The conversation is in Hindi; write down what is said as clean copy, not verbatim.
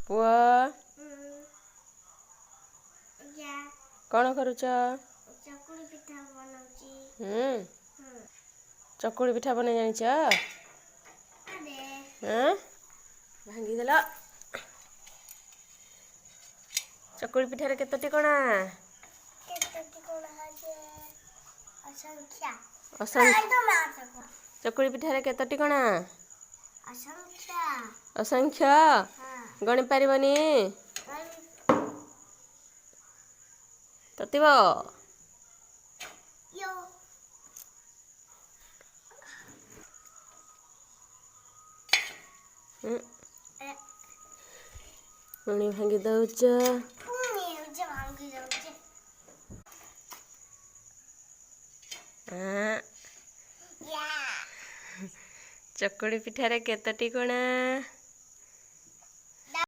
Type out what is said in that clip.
पुआ कौन करुच? चकुली पिठा बनाउची। चकुली पिठा बनै जानिछ? भांगी देला। चकुली पिठारे केतोटी कणा? असंख्या। चकुली पिठारे केतोटी कणा? असंख्या। असंख्य गणी पारिबनी? ततिब पुणी भांगी दउच। चकुली पिठारे केतोटी कणा?